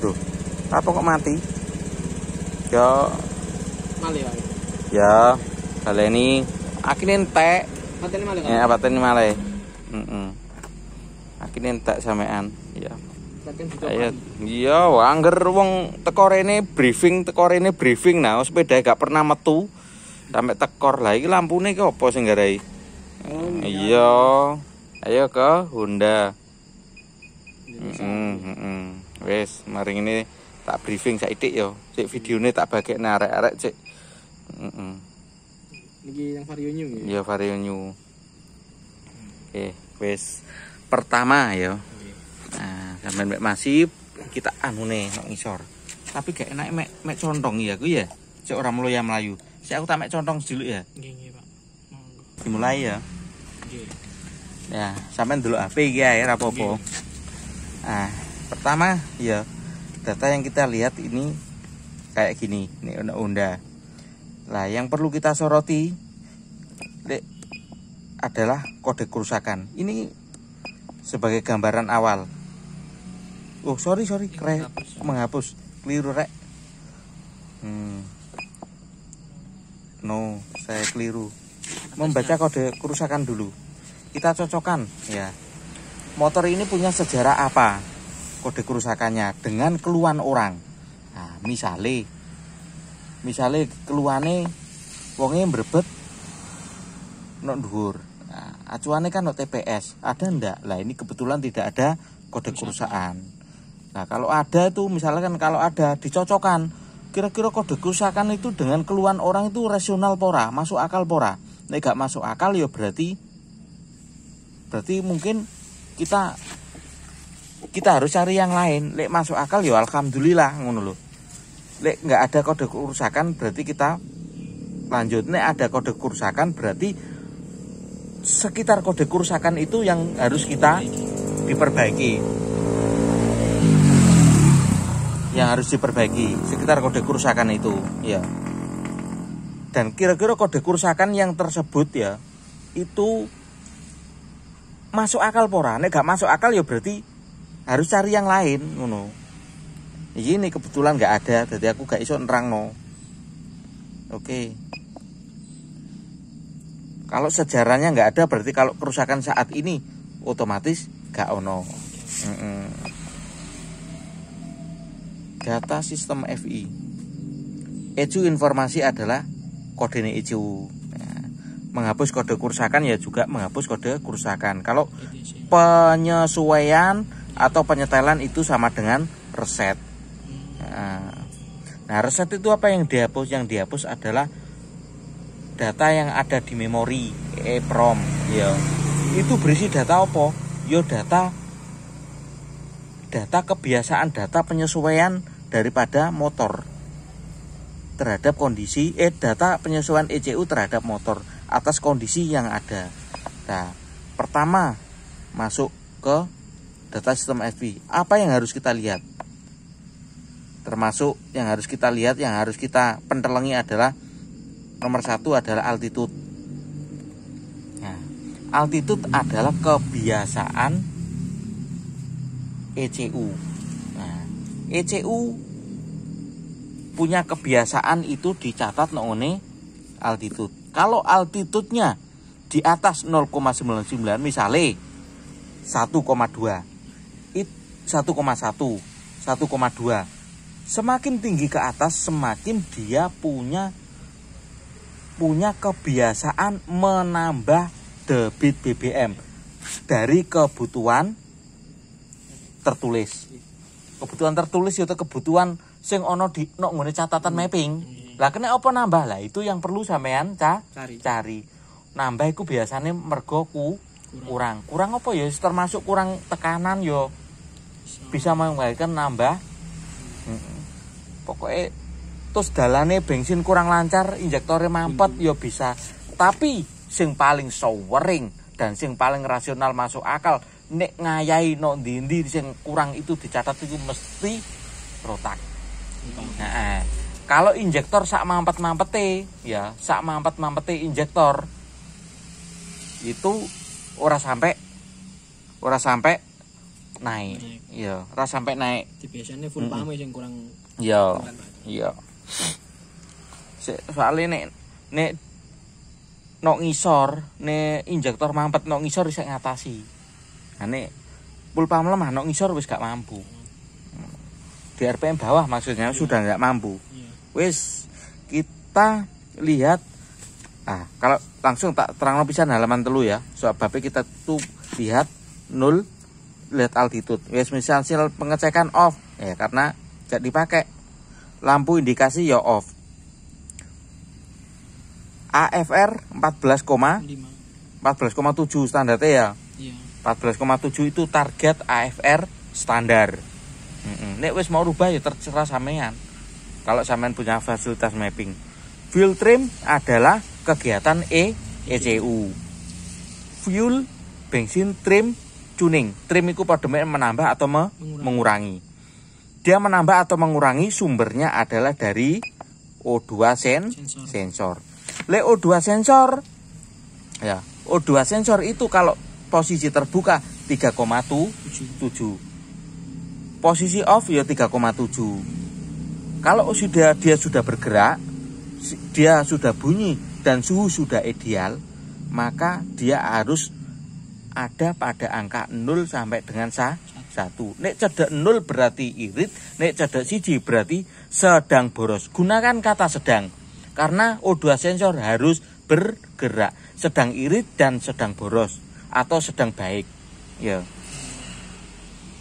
Waduh. Apa kok mati? Yo. Male ya. Ya, baleni akine entek. Pateni male kan. Ya, pateni male. Akine entek sampean. Ya. Ayo, iya, angger wong teko rene briefing nah, sepeda gak pernah metu sampai tekor lah. Iki lampune ki apa sing garai? Iya. Ayo ke Honda. Wes, mari ini tak briefing saithik yo. Cek videone tak bagekne arek-arek cek. Niki yang Vario New ya. Iya, Vario New. Oke, wes. Pertama yo. Nah, sampean mek masih kita anune nang ngisor. Tapi gak enak mek contong ya aku ya. Cek ora mlayu. Sik aku tak mek contong dulu ya. Nggih, Pak. Monggo. Dimulai ya. Nggih. Ya, sampean delok HP iki ya, ora apa-apa. Nah, pertama ya data yang kita lihat ini kayak gini, ini Honda. Lah, yang perlu kita soroti adalah kode kerusakan. Ini sebagai gambaran awal. Oh, sorry, menghapus. Keliru, Rek. No, saya keliru. Membaca kode kerusakan dulu. Kita cocokkan ya. Motor ini punya sejarah apa? Kode kerusakannya dengan keluhan orang. Nah, misalnya keluhane wonge mbrebet nok dhuwur. Nah, acuane kan nok TPS. Ada ndak? Lah ini kebetulan tidak ada kode kerusakan. Nah, kalau ada tuh misalkan kalau ada dicocokkan. Kira-kira kode kerusakan itu dengan keluhan orang itu rasional pora, masuk akal pora. Nek gak masuk akal ya berarti mungkin kita harus cari yang lain. Lek masuk akal ya alhamdulillah ngono lho. Lek nggak ada kode kerusakan berarti kita lanjut. Nek ada kode kerusakan berarti sekitar kode kerusakan itu yang harus kita diperbaiki. Yang harus diperbaiki sekitar kode kerusakan itu ya. Dan kira-kira kode kerusakan yang tersebut ya itu masuk akal pora. Nek gak masuk akal ya berarti harus cari yang lain ngono. Ini kebetulan gak ada, jadi aku gak iso nerangno. Oke. Kalau sejarahnya gak ada berarti kalau kerusakan saat ini otomatis gak ono. Data sistem FI. ECU informasi adalah kode ECU. Menghapus kode kerusakan ya juga menghapus kode kerusakan. Kalau penyesuaian atau penyetelan itu sama dengan reset. Nah, reset itu apa yang dihapus? Yang dihapus adalah data yang ada di memori EEPROM ya. Itu berisi data apa? Ya data kebiasaan, data penyesuaian daripada motor terhadap kondisi data penyesuaian ECU terhadap motor atas kondisi yang ada. Nah, pertama masuk ke data sistem FI. Apa yang harus kita lihat? Termasuk yang harus kita lihat, yang harus kita pentelengi adalah nomor satu adalah altitude. Nah, altitude adalah kebiasaan ECU. Nah, ECU punya kebiasaan itu dicatat nongone altitude. Kalau altitude-nya di atas 0,99 misalnya 1,2, 1,1, 1,2. Semakin tinggi ke atas semakin dia punya kebiasaan menambah debit BBM dari kebutuhan tertulis. Kebutuhan tertulis itu kebutuhan sing ono di ngene catatan mapping. Lah kena apa nambah? Lah itu yang perlu sampean cari. Nambah iku biasanya mergo kurang. Kurang apa ya? Termasuk kurang tekanan yo. Bisa mengakibatkan nambah. Pokoknya terus dalane bensin kurang lancar, injektornya mampet yo bisa. Tapi sing paling sowering dan sing paling rasional masuk akal nek ngayahi no ndi-ndi sing kurang itu dicatat itu mesti rotak. Nah, kalau injektor sak mampet-mampete ya, sak mampet-mampete injektor itu ora sampai naik. Iya, ora sampai naik. Di biasanya full pame yang kurang. Iya. Iya. Soalnya nek nok ngisor, nek injektor mampet nok ngisor bisa ngatasi. Nah nek pulpa melemah nok ngisor wis gak mampu. Di RPM bawah maksudnya sudah nggak mampu. Wis kita lihat. Kalau langsung tak terang pisan halaman telu ya. Soal babnya kita tuh lihat 0, lihat altitude. Wis misal pengecekan off ya karena gak dipakai. Lampu indikasi ya off. AFR 14,7 standarnya ya. Iya. 14,7 itu target AFR standar. Nek wis mau rubah ya terserah sampean. Kalau sampean punya fasilitas mapping. Fuel trim adalah kegiatan ECU. Fuel bensin trim tuning. Trim itu pada menambah atau mengurangi. Dia menambah atau mengurangi sumbernya adalah dari O2 sensor. Le O2 sensor ya, O2 sensor itu kalau posisi terbuka 3,7. Posisi off ya 3,7. Kalau dia sudah bergerak, dia sudah bunyi dan suhu sudah ideal, maka dia harus ada pada angka 0 sampai dengan 1. Nek cedek 0 berarti irit, nek cedek 1 berarti sedang boros. Gunakan kata sedang karena O2 sensor harus bergerak, sedang irit dan sedang boros atau sedang baik. Ya.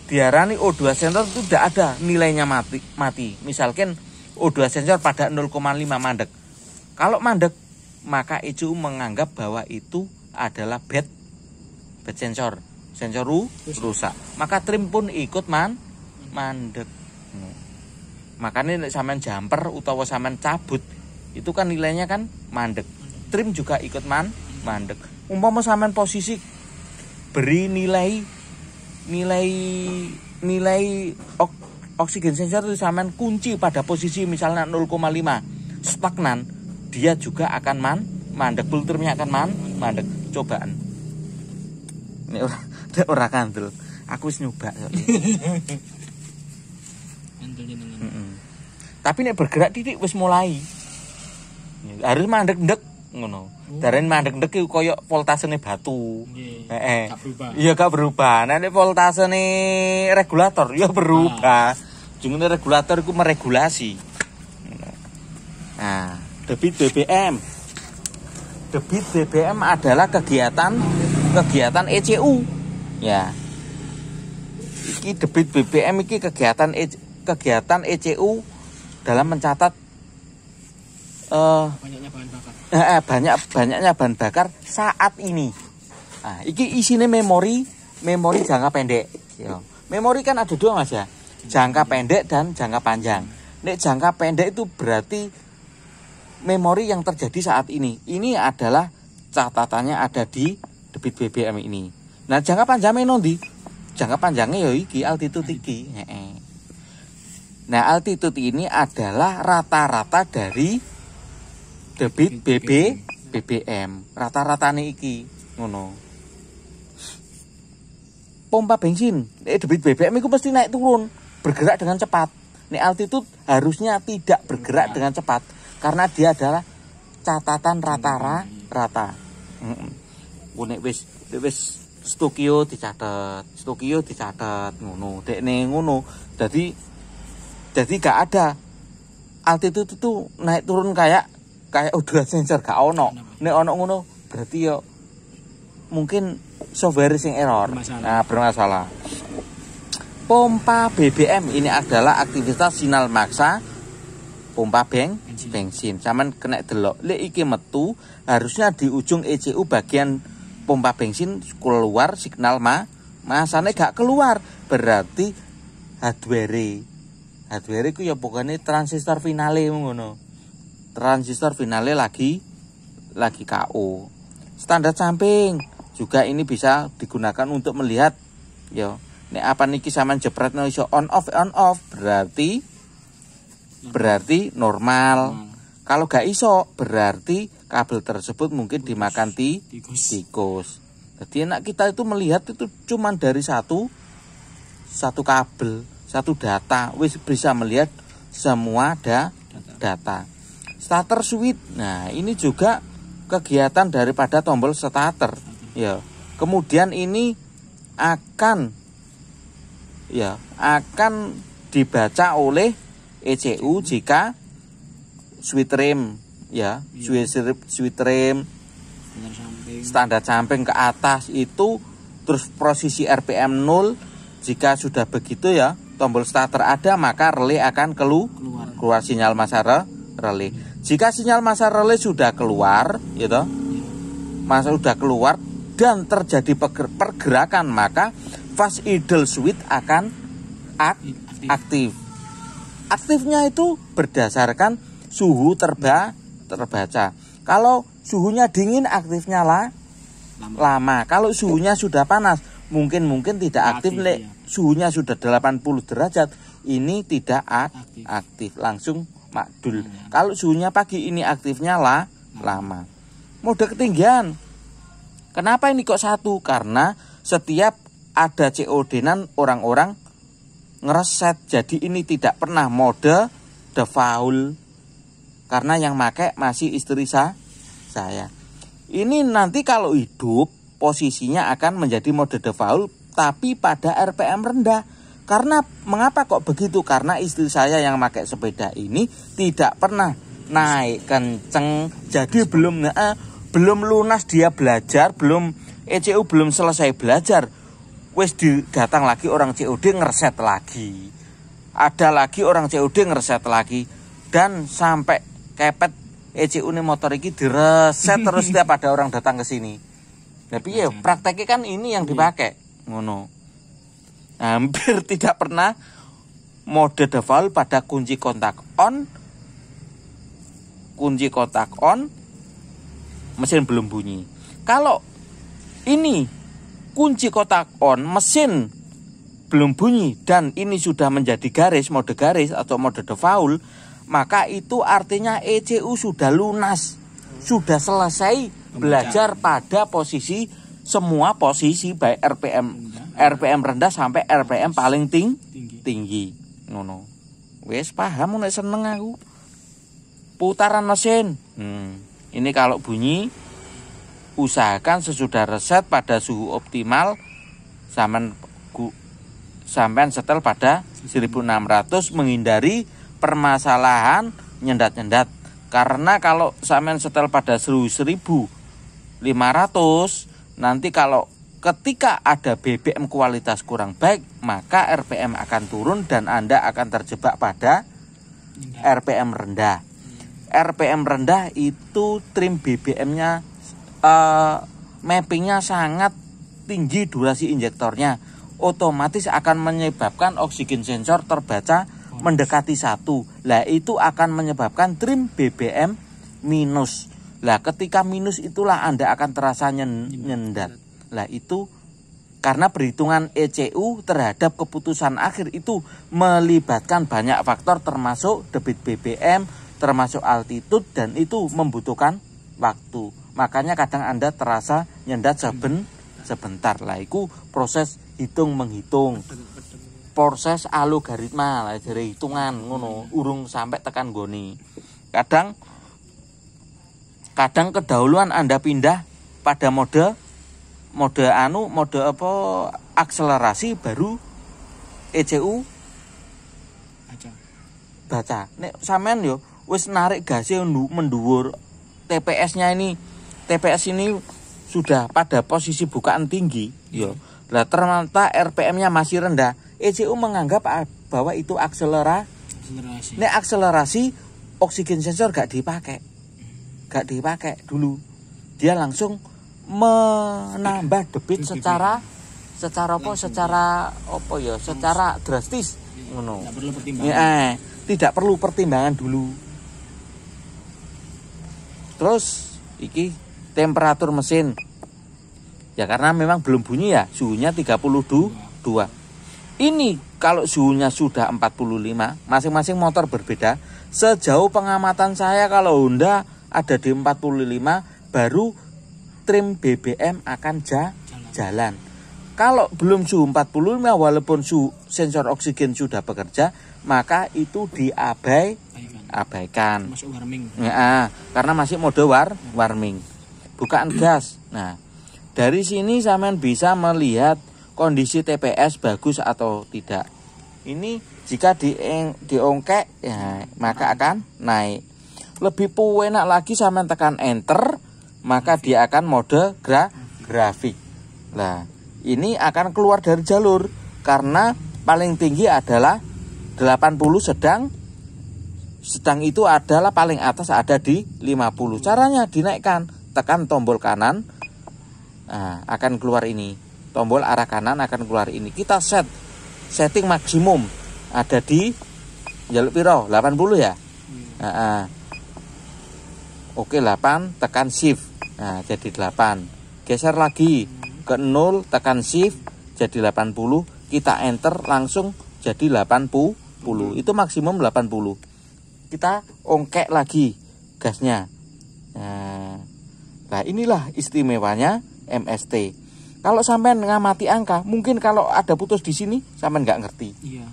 Diarani O2 sensor itu tidak ada nilainya mati. Misalkan O2 sensor pada 0,5 mandek. Kalau mandek, maka ECU menganggap bahwa itu adalah bad sensor. Sensor rusak. Maka trim pun ikut mandek. Makanya sampean jumper utawa sampean cabut, itu kan nilainya kan mandek. Trim juga ikut mandek. Umpama sampean posisi beri nilai oksigen sensor itu sampean kunci pada posisi misalnya 0,5 stagnan, dia juga akan mandek, filternya akan mandek. Cobaan ini ora kandel, aku wis nyoba. Tapi nek bergerak titik wis mulai harus mandek-ndek ngono. Darane mandek-ndek iku koyo voltasene batu. Gak berubah. Iya gak berubah. Nek voltasene regulator ya berubah. Jenenge regulator iku meregulasi. Nah, debit BBM. Debit BBM adalah kegiatan ECU. Ya. Iki debit BBM iki kegiatan ECU dalam mencatat banyaknya bahan bakar. Banyaknya bahan bakar saat ini. Nah, iki isine memori jangka pendek. Ya. Memori kan ada dua Mas ya. Jangka pendek dan jangka panjang. Nek jangka pendek itu berarti memori yang terjadi saat ini. Ini adalah catatannya ada di debit BBM ini. Nah, jangka panjangnya nanti. Jangka panjangnya ya iki altitude iki. Nah, altitude ini adalah rata-rata dari debit BBM. Rata-ratane iki ngono. Pompa bensin, debit BBM itu pasti naik turun, bergerak dengan cepat. Nek altitude harusnya tidak bergerak dengan cepat karena dia adalah catatan rata-rata. Nek wis Tokyo dicatat ngono. Dekne ngono. Jadi gak ada altitude itu naik turun kayak O2 sensor gak ono. Nek ono ngono berarti ya mungkin software sing error. Bermasalah. Pompa BBM ini adalah aktivitas sinyal maksa pompa bensin. Sampeyan kena delok. Lek iki metu harusnya di ujung ECU bagian pompa bensin keluar signal masane gak keluar. Berarti hardware ku ya pokoknya transistor finale ngono. Transistor finale lagi KO. Standar samping juga ini bisa digunakan untuk melihat ya nek apa niki sampean jepretno iso on off berarti normal. Kalau gak iso berarti kabel tersebut mungkin dimakan tikus. Jadi enak kita itu melihat itu cuman dari satu satu kabel, satu data, wis bisa melihat semua data. Starter switch. Nah, ini juga kegiatan daripada tombol starter. Ya. Kemudian ini akan dibaca oleh ECU jika switch rem switch rem standar samping ke atas itu, terus posisi RPM 0. Jika sudah begitu ya, tombol starter ada, maka relay akan keluar sinyal massa relay. Jika sinyal massa relay sudah keluar gitu, sudah keluar dan terjadi pergerakan, maka fast idle switch akan aktif. Aktifnya itu berdasarkan suhu terbaca. Kalau suhunya dingin, aktifnya lama. Kalau suhunya sudah panas, mungkin tidak aktif. Suhunya sudah 80 derajat, ini tidak aktif, langsung makdul. Kalau suhunya pagi, ini aktifnya lama. Mode ketinggian. Kenapa ini kok 1? Karena setiap ada COD-nan orang-orang ngereset. Jadi ini tidak pernah mode default. Karena yang pakai masih istri saya. Ini nanti kalau hidup posisinya akan menjadi mode default, tapi pada RPM rendah. Karena mengapa kok begitu? Karena istri saya yang pakai sepeda ini tidak pernah naik kenceng. Jadi belum lunas dia belajar, ECU belum selesai belajar. Wes datang lagi orang COD ngereset lagi. Ada lagi orang COD ngereset lagi. Dan sampai kepet ECU ini motor ini direset terus setiap ada orang datang ke sini. Tapi ya prakteknya kan ini yang dipakai. Ngono. Hampir tidak pernah mode default pada kunci kontak on. Kunci kontak on, mesin belum bunyi. Kalau ini kunci kontak on, mesin belum bunyi dan ini sudah menjadi mode garis atau mode default, maka itu artinya ECU sudah lunas, sudah selesai belajar pada semua posisi baik RPM rendah sampai RPM paling tinggi. Ngono. Wes paham, nek seneng aku. Putaran mesin. Ini kalau bunyi, usahakan sesudah reset pada suhu optimal, sampai setel pada 1600, menghindari permasalahan nyendat-nyendat. Karena kalau sampean setel pada 1500, nanti kalau ketika ada BBM kualitas kurang baik, maka RPM akan turun dan Anda akan terjebak pada RPM rendah. RPM rendah itu trim BBM-nya mappingnya sangat tinggi, durasi injektornya otomatis akan menyebabkan oksigen sensor terbaca mendekati 1. Lah itu akan menyebabkan trim BBM minus. Lah ketika minus itulah Anda akan terasa nyendat. Lah itu karena perhitungan ECU terhadap keputusan akhir itu melibatkan banyak faktor termasuk debit BBM, termasuk altitude, dan itu membutuhkan waktu. Makanya kadang Anda terasa nyendat sebentar. Lah itu proses hitung-menghitung. Proses algoritma lah dari hitungan ngono, urung sampai tekan goni. Kadang kedahuluan Anda pindah pada mode akselerasi, baru ECU baca. Nek sampean yo wis narik gasnya mendhuwur, TPS ini sudah pada posisi bukaan tinggi yo. Lah ternyata RPM-nya masih rendah. ECU menganggap bahwa itu akselerasi. Nek akselerasi, oksigen sensor gak dipakai dulu. Dia langsung menambah debit secara drastis ngono. Tidak perlu pertimbangan dulu. Terus iki temperatur mesin. Ya karena memang belum bunyi ya, suhunya 32. Ini kalau suhunya sudah 45, masing-masing motor berbeda. Sejauh pengamatan saya kalau Honda ada di 45, baru trim BBM akan jalan. Kalau belum suhu 45 walaupun sensor oksigen sudah bekerja, maka itu diabaikan. Masuk warming. Ya, karena masih mode warming. Bukaan gas. Nah, dari sini sampean bisa melihat kondisi TPS bagus atau tidak. Ini jika diongkek ya, maka akan naik. Lebih enak lagi sampean tekan enter, maka dia akan mode grafik. Nah, ini akan keluar dari jalur karena paling tinggi adalah 80, sedang itu adalah paling atas ada di 50. Caranya dinaikkan, tekan tombol kanan. Nah, akan keluar ini. Tombol arah kanan akan keluar ini. Kita setting maksimum ada di jalur piro? 80 ya? Oke, 8 tekan shift. Nah, jadi 8. Geser lagi ke 0, tekan shift jadi 80, kita enter langsung jadi 80. Itu maksimum 80. Kita ongkek lagi gasnya. Nah, inilah istimewanya MST. Kalau sampean ngamati angka, mungkin kalau ada putus di sini sampean nggak ngerti. Iya.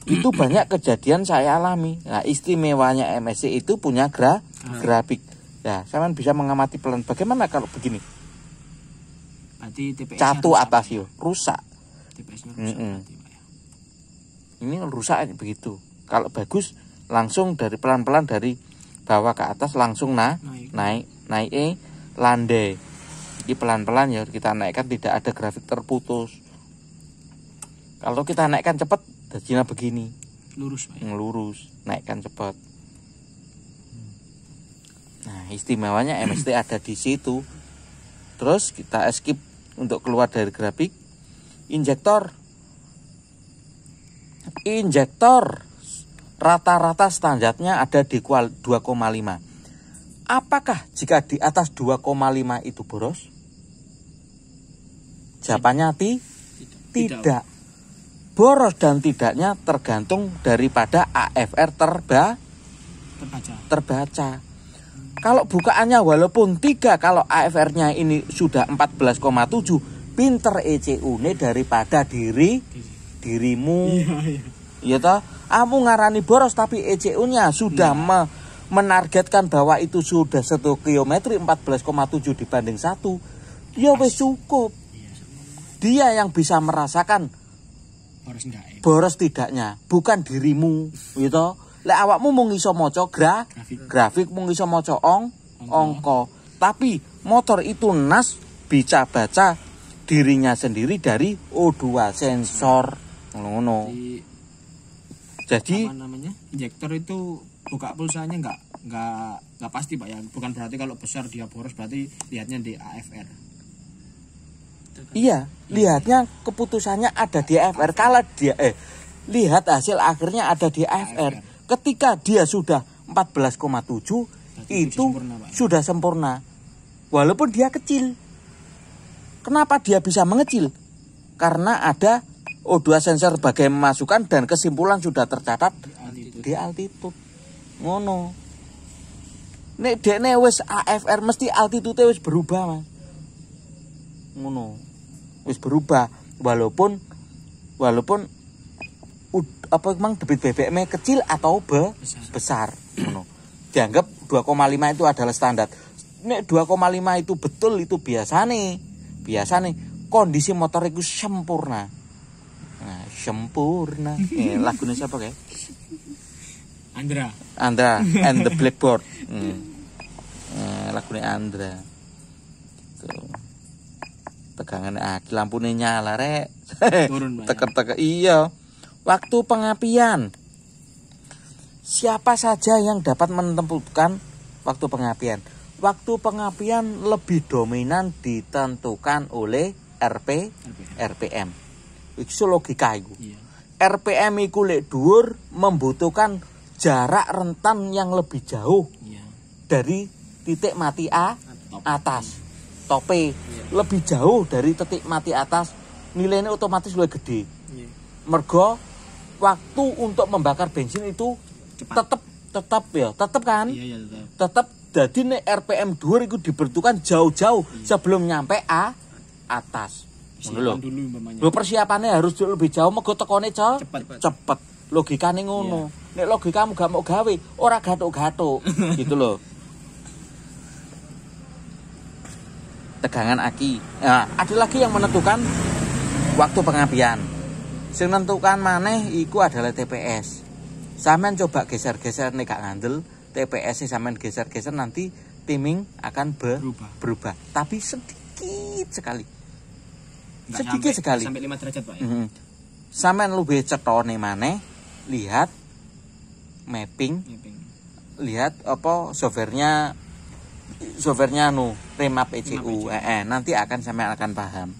Itu banyak kejadian saya alami. Nah, istimewanya MST itu punya grafik. Ya, sampean bisa mengamati pelan. Bagaimana kalau begini? Berarti TPS Catu atas yo, rusak. TPS-nya rusak berarti, Pak, ya. Ini rusak begitu. Kalau bagus langsung dari pelan-pelan dari bawah ke atas langsung naik landai. Jadi pelan-pelan ya kita naikkan, tidak ada grafik terputus. Kalau kita naikkan cepat, jadinya begini. Lurus, Pak, ya. Lurus, naikkan cepat. Nah, istimewanya MST ada di situ. Terus kita skip untuk keluar dari grafik. Injektor rata-rata standarnya ada di 2,5. Apakah jika di atas 2,5 itu boros? Jawabannya tidak. Boros dan tidaknya tergantung daripada AFR terbaca. Kalau bukaannya walaupun 3, kalau AFR-nya ini sudah 14,7, pinter ECU-ne daripada dirimu. Iya toh? Kamu ngarani boros tapi ECU-nya sudah menargetkan bahwa itu sudah 1 kilometer 14,7 dibanding 1. Ya wis cukup. Dia yang bisa merasakan boros tidaknya, bukan dirimu, gitu. Lek awakmu mung iso maca grafik mung iso maca angka. Tapi motor itu bisa baca dirinya sendiri dari O2 sensor. Ngono. Jadi apa namanya? Injektor itu buka pulsanya nggak pasti, Pak, ya. Bukan berarti kalau besar dia boros, berarti lihatnya di AFR. Iya, lihatnya keputusannya ada di AFR. Kalau dia lihat hasil akhirnya ada di AFR. Ketika dia sudah 14,7 itu sudah sempurna. Walaupun dia kecil. Kenapa dia bisa mengecil? Karena ada O2 sensor sebagai masukan dan kesimpulan sudah tercatat di altitude. Ngono. Nek dekne wis AFR mesti altitude wis berubah, Mas. Ngono. Wis berubah walaupun apa memang debit BBM kecil atau besar. Ngono. Dianggap 2,5 itu adalah standar. Nek 2,5 itu betul, itu biasane kondisi motor itu sempurna. Nah, sempurna. Lagunya siapa kayak? Andra and the Blackboard. Lagunya Andra. Tuh. Tegangan lampune nyala rek. Turun, Teker-teker iya. Waktu pengapian. Siapa saja yang dapat menentukan waktu pengapian? Waktu pengapian lebih dominan ditentukan oleh RPM. Itu logika itu. Iya. RPM iku lek dhuwur membutuhkan jarak rentan yang lebih jauh dari titik mati atas. Tope lebih jauh dari titik mati atas, nilainya otomatis lebih gede. Mergo waktu untuk membakar bensin itu tetap kan? Iya, Tetap. Jadi nek RPM 2 itu dibutuhkan jauh-jauh sebelum nyampe atas. Ngono lho. dulu umpamanya. Lho persiapannya harus lebih jauh mergo tekone Cepet. cepet. Logikane ngono. Nek logikamu gak mau gawe, ora gathuk-gathuk. Gitu loh. Tegangan aki. Nah, ada lagi yang menentukan waktu pengapian. Sing menentukan maneh iku adalah TPS. Sampean coba geser-geser nek gak ngandel, TPS-nya sampean geser-geser nanti timing akan berubah. Tapi sedikit sekali. Sedikit sekali. Sampai 5 derajat, Pak ya. Sampean luwih cetone maneh lihat mapping. Lihat apa softwarenya remap ECU. Nanti sampean akan paham.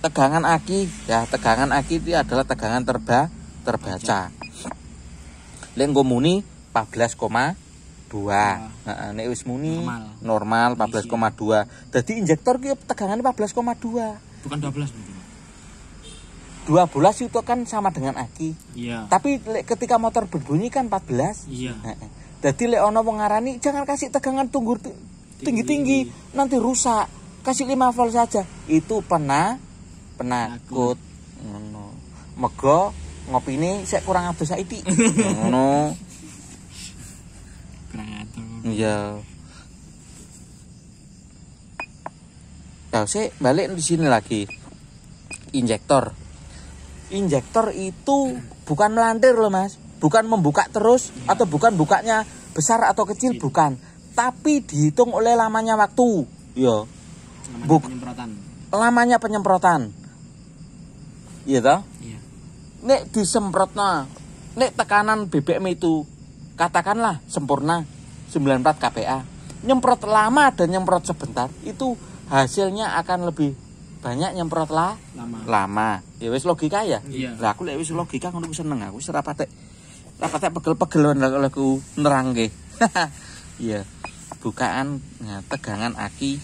Tegangan aki itu adalah tegangan terbaca. Lek nggo muni 14,2. Nek wis muni normal 14,2. Dadi injektor ki tegangannya 14,2. Bukan 12 mungkin. 12 itu kan sama dengan aki. Iya. Tapi ketika motor berbunyi kan 14. Iya. Jadi lek ono wong ngarani jangan kasih tegangan tinggi-tinggi, nanti rusak. Kasih 5 volt saja. Itu penakut. Ngono. Mego ngopine sik kurang adus saiki. Ngono. Kurang atur. Iya. Nah, saya balik di sini lagi. Injektor itu bukan melantir loh Mas, bukan membuka terus atau bukan bukanya besar atau kecil, bukan, tapi dihitung oleh lamanya waktu, yo, lamanya penyemprotan, iya toh, nek disemprotna, nek tekanan BBM itu katakanlah sempurna 94 kPa, nyemprot lama dan nyemprot sebentar itu hasilnya akan lebih banyak nyemprot lama. Ya wis logika ya. Lah aku lek wis logika ngono ku seneng aku. Wis ora patek pegel-pegel aku nerangke. Iya. Bukaan tegangan aki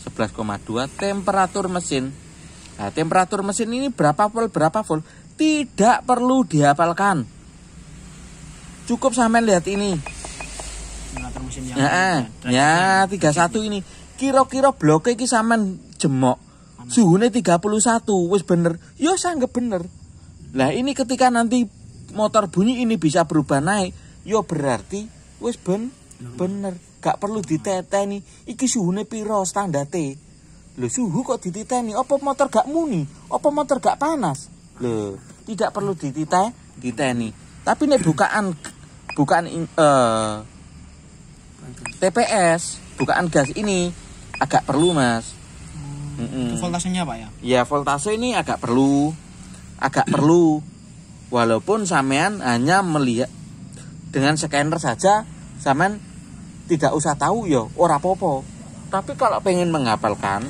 11,2 temperatur mesin. Nah, temperatur mesin ini berapa volt? Tidak perlu dihafalkan. Cukup sampean lihat ini. Temperatur mesin yang 31 ini. Kira-kira bloke iki sampean jemok. Suhunya 31, wis bener. Ya sanggep bener. Lah ini ketika nanti motor bunyi ini bisa berubah naik, ya berarti wis bener. Gak perlu diteteni. Iki suhunya piro standarte. Lho suhu kok dititeni? Apa motor gak muni? Apa motor gak panas? Lho, tidak perlu dititeni. Tapi nek bukaan TPS, bukaan gas ini agak perlu Mas. Itu voltasenya Pak ya? Ya voltase ini agak perlu. Walaupun sampean hanya melihat dengan scanner saja, sampean tidak usah tahu ya ora apa-apa. Tapi kalau pengen menghafalkan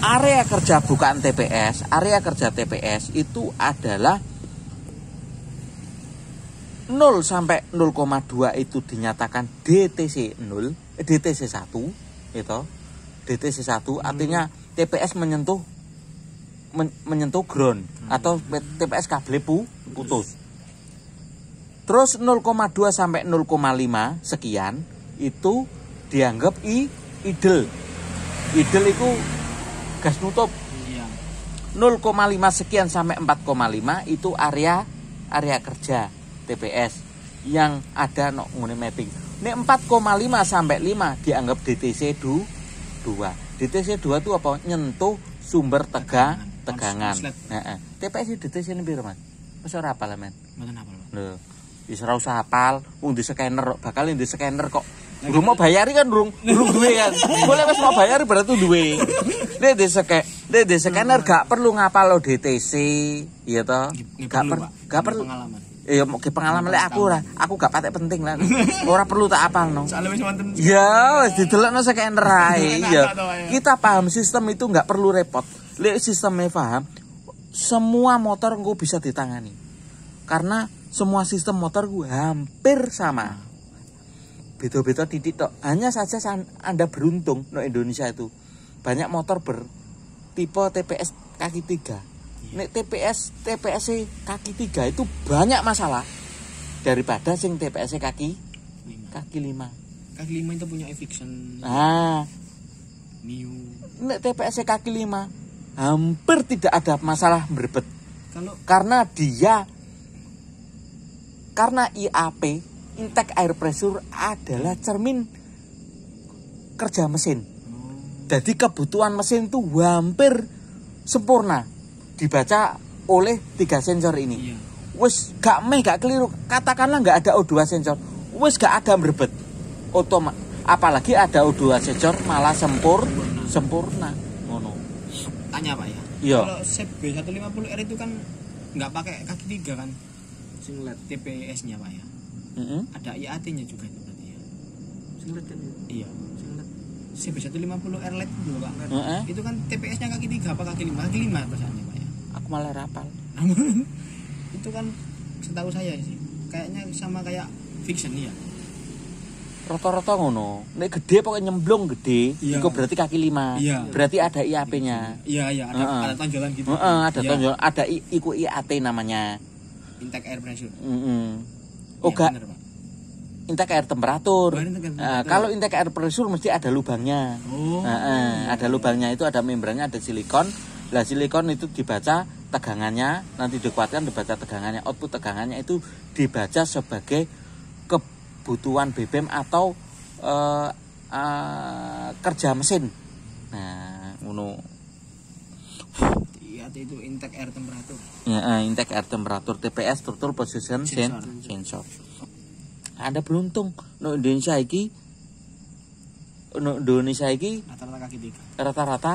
area kerja bukaan TPS, area kerja TPS itu adalah 0 sampai 0,2 itu dinyatakan DTC 1 gitu. DTC 1 artinya TPS menyentuh ground atau TPS kabel putus. Terus 0,2 sampai 0,5 sekian itu dianggap idle. Idle itu gas nutup. 0,5 sekian sampai 4,5 itu area kerja TPS yang ada ngene mapping. Nek 4,5 sampai 5 dianggap DTC 2. DTC 2 itu apa? Nyentuh sumber tegangan. TPS DTC ini piro, Mas? Wis ora hafal, men. Mboten hafal. Lho, wis ora usah hafal, wong di scanner bakal di scanner kok. Durung mau bayari kan durung duwe kan. Boleh wis mau bayari berarti duwe. Nek di scanner gak perlu ngapal lo DTC, iya toh? Gak perlu. Ya pengalaman lek aku gak patek penting lah. Ora perlu tak apalno. Soale wis wonten. Ya, wis didelokno scanner ae. Ya. Kita paham sistem itu enggak perlu repot. Lek sistemnya paham, semua motor engko bisa ditangani. Karena semua sistem motor gue hampir sama. Beda-beda titik tok. Hanya saja Anda beruntung no Indonesia itu. Banyak motor bertipe TPS kaki 3. Nek TPS kaki 3 itu banyak masalah daripada sing TPS kaki 5. Kaki 5 itu punya eviction. Mio. Nek TPS kaki 5 hampir tidak ada masalah berbet. Kalau Karena IAP, intake air pressure adalah cermin kerja mesin. Jadi kebutuhan mesin tuh hampir sempurna dibaca oleh 3 sensor ini. iya. Wes gak keliru. Katakanlah gak ada O2 sensor, wes gak ada berbet. Apalagi ada O2 sensor malah sempurna. Ngono. Tanya Pak ya. Iya. Kalau Sep B150R itu kan nggak pakai kaki 3 kan? Singlet TPS-nya Pak ya. Ada IAT-nya juga itu berarti ya. Singlet kan ya? Iya. Sep B150R Lite itu loh Pak. Heeh. Itu kan TPS-nya kaki 3 apa kaki 5? Kaki 5 pasalnya Pak ya. Aku malah rapal. Itu kan setahu saya sih kayaknya sama kayak Fiction ya. Rata-rata ngono. Nek gede pokoknya nyemblung gede, Iya. itu berarti kaki 5. Iya. Berarti ada IAP-nya. Iya ada tonjolan gitu. Ada Iya. tonjol, ada iku IAT namanya. Intake air pressure. Oh Iya, gak, bener, Pak. intake air temperatur. Oh, intake air Nah, temperatur. kalau intake air pressure mesti ada lubangnya. Oh. Ada lubangnya, itu ada membrannya, ada silikon. Lah silikon itu dibaca tegangannya, nanti dikuatkan dibaca tegangannya, output tegangannya itu dibaca sebagai kebutuhan BBM atau kerja mesin. Nah, ngono. IAT itu intake air temperatur. Ya, intake air temperatur, TPS total position sensor. Anda beruntung no Indonesia iki Rata-rata kaki 3. rata-rata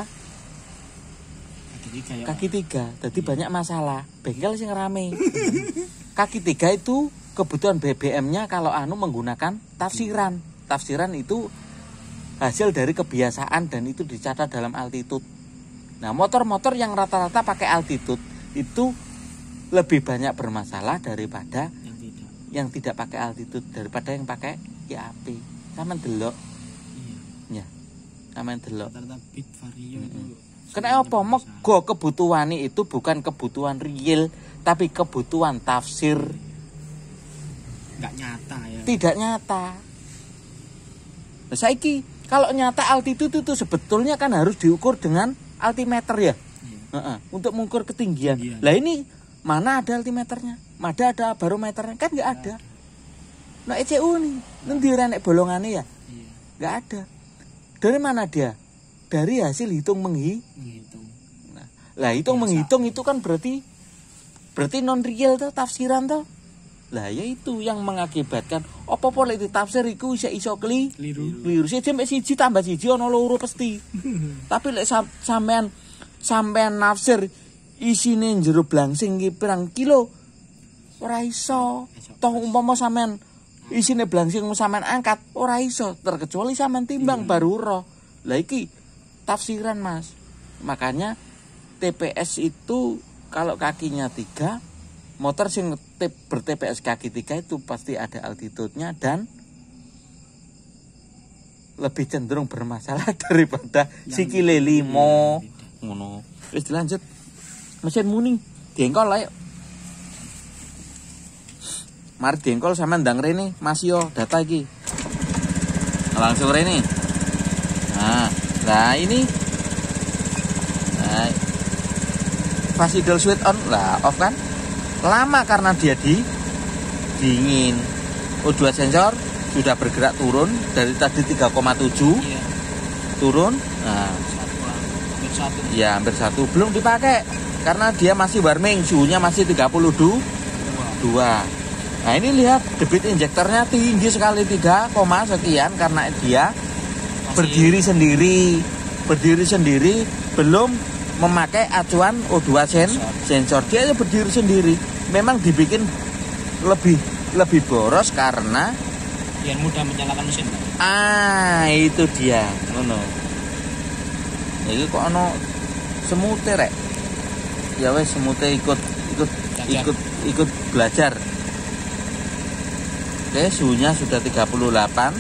Kaki 3 ya. kaki 3. Jadi banyak masalah. Bengkel sing rame. Kaki 3 itu kebutuhan BBM-nya kalau menggunakan tafsiran. Tafsiran itu hasil dari kebiasaan dan itu dicatat dalam altitude. Nah, motor-motor yang rata-rata pakai altitude itu lebih banyak bermasalah daripada yang tidak pakai altitude, daripada yang pakai IAP. Sampeyan delok. Iya. Ya. Sampeyan delok. Rata-rata bit vario itu. Kenapa mego kebutuhan itu bukan kebutuhan real, tapi kebutuhan tafsir. Nggak nyata ya. Tidak nyata. Nah, saiki kalau nyata altitude itu sebetulnya kan harus diukur dengan altimeter ya. Iya. Untuk mengukur ketinggian. Ketinggian. Lah ini mana ada altimeternya? Mana ada barometernya? Kan nggak ada. Nah ECU nih, nanti nek bolongannya ya, Iya. nggak ada. Dari mana dia? Dari hasil hitung Menghitung. Nah, lah hitung Biasa. menghitung itu kan berarti non real tuh, tafsiran tuh. Lah ya itu yang mengakibatkan apa-apa lek ditafsir iku iso keliru. Siji tambah siji ana loro pasti. Tapi lek sampean nafsir isine jero blangsing ki pirang kilo ora iso. Toh umpama sampean isine blangsing sampean angkat ora iso, terkecuali sampean timbang baru roh. Lah iki tafsiran Mas. Makanya TPS itu kalau kakinya 3, motor sing ber-TPS kaki 3 itu pasti ada altitude-nya dan lebih cenderung bermasalah daripada sikile 5. Ngono. Wis dilanjut. Mesin muni diengkol ayo. Mari diengkol sama ndang rene Mas yo data iki. Langsung rene. Nah ini. Nah, pas idle switch on lah off kan. Lama karena dia dingin. O2 sensor sudah bergerak turun dari tadi 3,7 Iya. turun. Nah, hampir 1 belum dipakai karena dia masih warming, suhunya masih 32. Nah, ini lihat debit injektornya tinggi sekali 3, sekian karena dia berdiri sendiri belum memakai acuan O2 sensor. Dia berdiri sendiri. Memang dibikin lebih boros karena Biar mudah menyalakan mesin. itu dia ngono. Iki kok ono semute rek. Ya wes semute ikut belajar. Oke, suhunya sudah 38.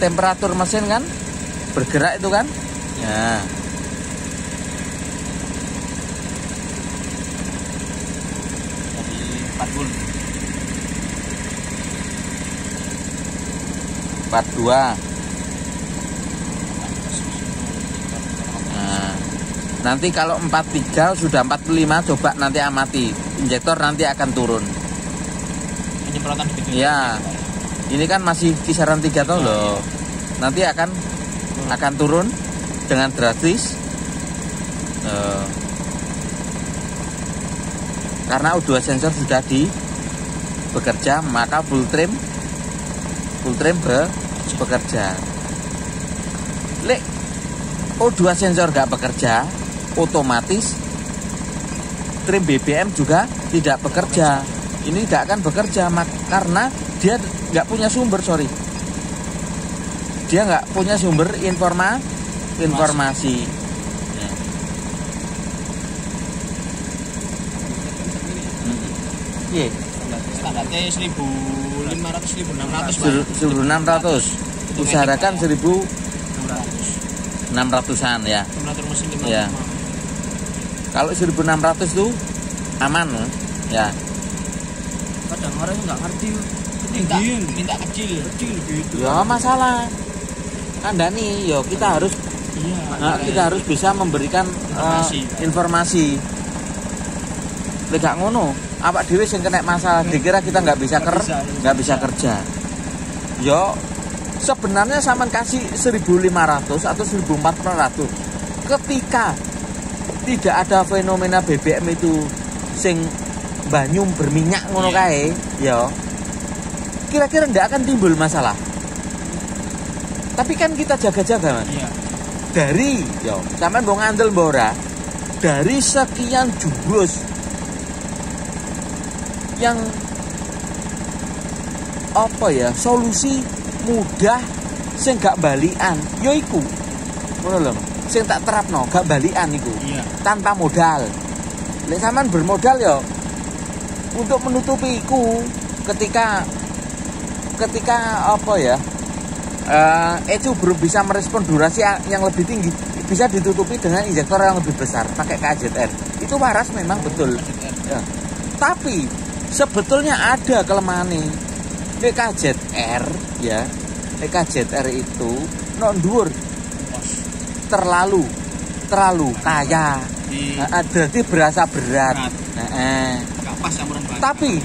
Temperatur mesin kan bergerak itu kan? Ya. Dari 42. Nanti kalau 43 sudah 45, coba nanti amati. Injektor nanti akan turun. Penyemprotan gitu. Ya. Ini kan masih kisaran 3 tahun loh. Nanti akan turun dengan drastis. Karena O2 sensor sudah bekerja, maka full trim bekerja. Lek O2 sensor nggak bekerja, otomatis trim BBM juga tidak bekerja. Ini tidak akan bekerja karena dia nggak punya sumber, dia nggak punya sumber informasi. Iya. Standarnya 1.500, 1.600. Usahakan 1.600-an ya. Simulator mesin 5. Ya. Kalau 1.600 itu aman ya. Kadang orang nggak ngerti, minta kecil gitu. Ya masalah. Kandani, yo kita harus bisa memberikan informasi. Lek gak ngono, awak dhewe sing kena masalah dikira kita nggak bisa kerja. Yo sebenarnya sampean kasih 1.500 atau 1.400 ketika tidak ada fenomena BBM itu sing banyum berminyak ngono kae, yo kira-kira ndak akan timbul masalah. Tapi kan kita jaga-jaga, Mas. Iya. Dari yo sampean mbok ngandel mbok ora, dari sekian jurus yang apa ya, solusi mudah sing gak balikan yo iku ngono lho, sing tak terapno gak balikan iku. Iya. Tanpa modal. Lek sampean bermodal yo untuk menutupi iku ketika apa ya, itu belum bisa merespon durasi yang lebih tinggi, bisa ditutupi dengan injektor yang lebih besar pakai KZR. Itu waras memang betul ya. Tapi sebetulnya ada kelemahan nih KZR ya. KZR itu dhuwur terlalu kaya. Berarti berasa berat. Pas campuran bahan. Tapi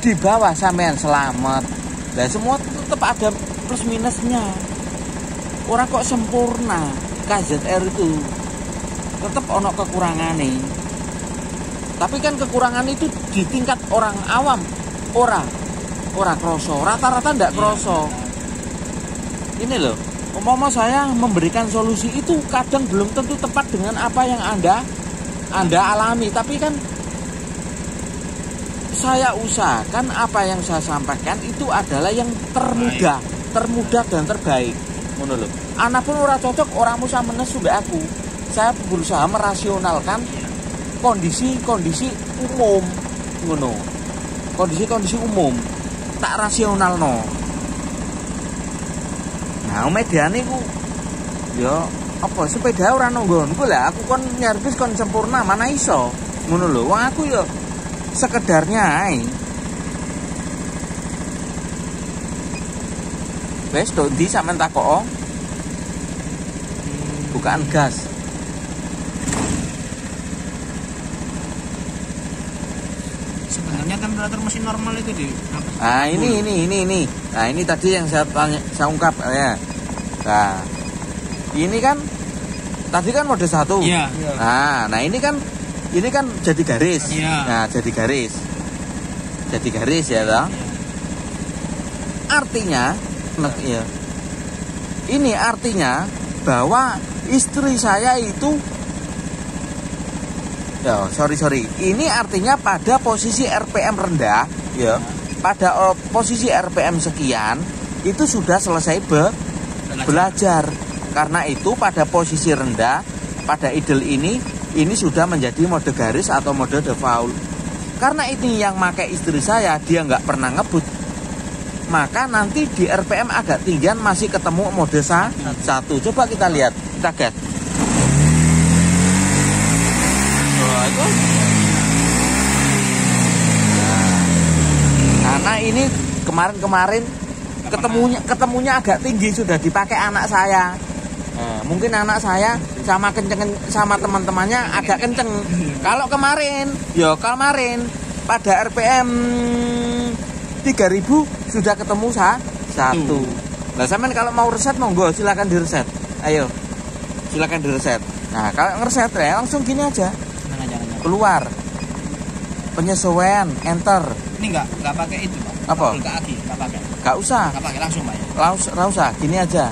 di bawah sampean selamat. Lah semua tetap ada plus minusnya. Orang kok sempurna. KZR itu tetap ono kekurangan nih. Tapi kan kekurangan itu di tingkat orang awam ora kroso, rata-rata ndak kroso. Ini loh, umpama saya memberikan solusi itu kadang belum tentu tepat dengan apa yang Anda alami, tapi kan saya usahakan apa yang saya sampaikan itu adalah yang termudah dan terbaik. Ngono lho. Anapun ora cocok, orang musa menes sudah aku. Saya berusaha merasionalkan kondisi umum ngono. Kondisi umum tak rasionalno. Nah, mediane ku ya apa sepeda ora nonggonku lah, aku kon nyervis kon sempurna mana iso. Ngono lho, wong aku ya sekedarnya ae. Wes tok ndi sampean takok? Bukaan gas. Sebenarnya temperatur mesin normal itu di berapa? Ah, ini. Nah, ini tadi yang saya ungkap ya. Nah, ini kan tadi kan mode 1. Iya. Nah, ini kan jadi garis. Iya. Nah, jadi garis ya toh. Artinya ya. Ini artinya bahwa istri saya itu ya, sorry. Ini artinya pada posisi RPM rendah, ya. Pada posisi RPM sekian itu sudah selesai belajar. Karena itu pada posisi rendah, pada idle ini sudah menjadi mode garis atau mode default. Karena ini yang pakai istri saya, dia nggak pernah ngebut. Maka nanti di RPM agak tinggian masih ketemu mode 1. Coba kita lihat, kita gas. Itu. Karena ini kemarin ketemunya agak tinggi, sudah dipakai anak saya. Nah, mungkin anak saya sama kenceng sama teman-temannya agak kenceng. Kalau kemarin pada RPM 3000 sudah ketemu satu. Nah, sampean kalau mau reset monggo silakan direset. Ayo. Silakan direset. Nah, kalau ngereset ya langsung gini aja. Keluar. Penyesuaian, enter. Ini enggak pakai itu, Pak. Apa? Enggak aki, enggak pakai. Enggak usah. Enggak pakai langsung, Pak ya. Langsung usah, gini aja.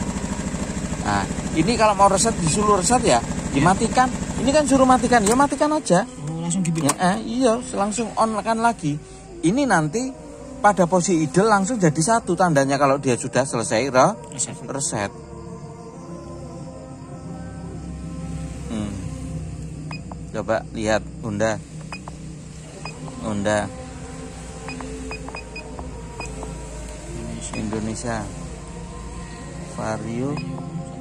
Nah, ini kalau mau reset disuruh reset ya, dimatikan. Ini kan suruh matikan, ya matikan aja. Oh, langsung gitu. Ya, iya, langsung on kan lagi. Ini nanti pada posisi idle langsung jadi satu tandanya kalau dia sudah selesai reset. Coba lihat Honda. Indonesia Vario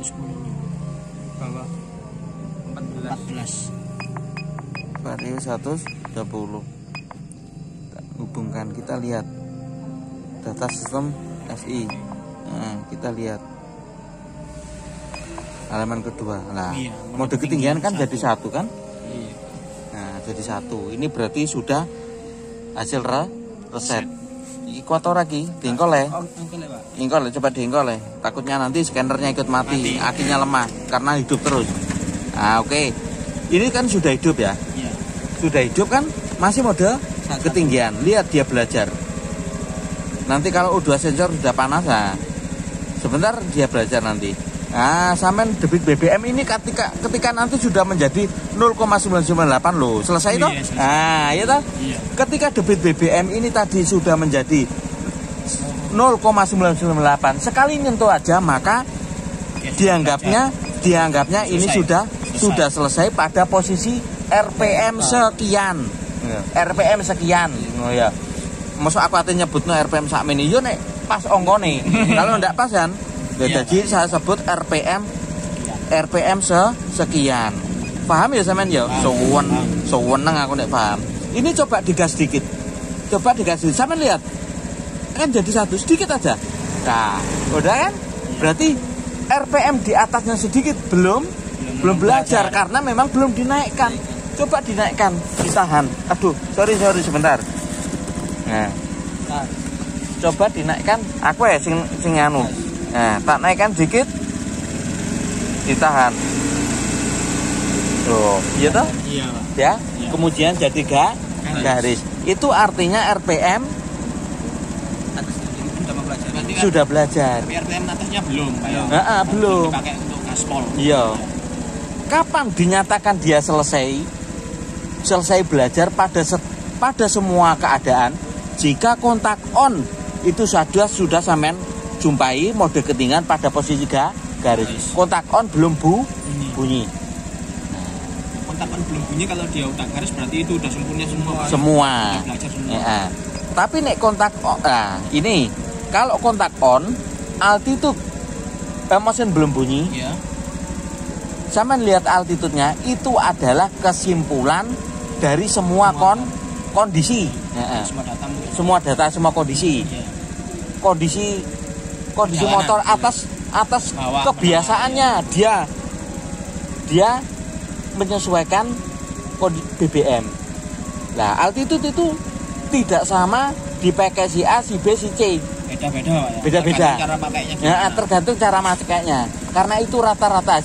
110 bawah 14 Vario 120. Hubungkan, kita lihat data sistem SI. Nah, kita lihat halaman kedua. Nah, iya, mode ketinggian kan jadi satu kan? Iya. Nah, jadi satu. Ini berarti sudah hasil reset. Ekuator lagi, diengkol ya. Ingkol, coba diengkol ya. Takutnya nanti scannernya ikut mati. Akinya lemah karena hidup terus. Nah, oke. Ini kan sudah hidup ya. Iya. Sudah hidup kan, masih mode ketinggian. Lihat dia belajar. Nanti kalau U2 sensor sudah panas, nah, sebentar dia belajar nanti. Nah, sampean debit BBM ini ketika nanti sudah menjadi 0,998 loh. Selesai toh? Iya, selesai. Nah, iya toh? Iya. Ketika debit BBM ini tadi sudah menjadi 0,998, sekali nyentuh aja maka dianggapnya ini sudah selesai pada posisi RPM sekian. RPM sekian. Oh ya. Masuk aku ate nyebutno RPM sakmene yo nek pas ongkone. Kalau ndak pas kan ya, jadi saya sebut RPM sekian. Paham ya sampean ya? Suweneng aku nek paham. Ini coba digas dikit. Sampean lihat. Kan jadi satu sedikit aja. Nah, udah kan? Berarti RPM di atasnya sedikit belum belajar karena memang belum dinaikkan. Coba dinaikkan, ditahan. Aduh, sorry sebentar. Nah. Coba dinaikkan. Aku ya sing anu. Nah, tak naikkan dikit. Ditahan. Tuh, iya toh? Iya, Pak. Ya. Kemudian jadi garis. Itu artinya RPM sudah belajar. Tapi RPM atasnya belum, Pak ya. Belum. Dipakai untuk gaspol. Iya. Kapan dinyatakan dia selesai belajar pada semua keadaan? Jika kontak on itu sudah sampean jumpai mode ketinggian pada posisi garis. Kontak on belum bunyi. Kontak on belum bunyi kalau dia udah garis berarti itu udah sempurna semua. Pak. Semua. Udah belajar semua. Ya. Tapi nek kontak on, ini kalau kontak on altitude mesin belum bunyi. Iya. Sampean lihat altitude-nya itu adalah kesimpulan dari semua kondisi. Semua data, semua kondisi. Iya. Kondisi Jalanan, motor atas bawah, kebiasaannya dia menyesuaikan BBM. Nah, altitude itu tidak sama dipakai si A, si B, si C. Beda-beda, Pak ya. Beda-beda. Tergantung cara pakainya. Tergantung cara makainya. Karena itu rata-rata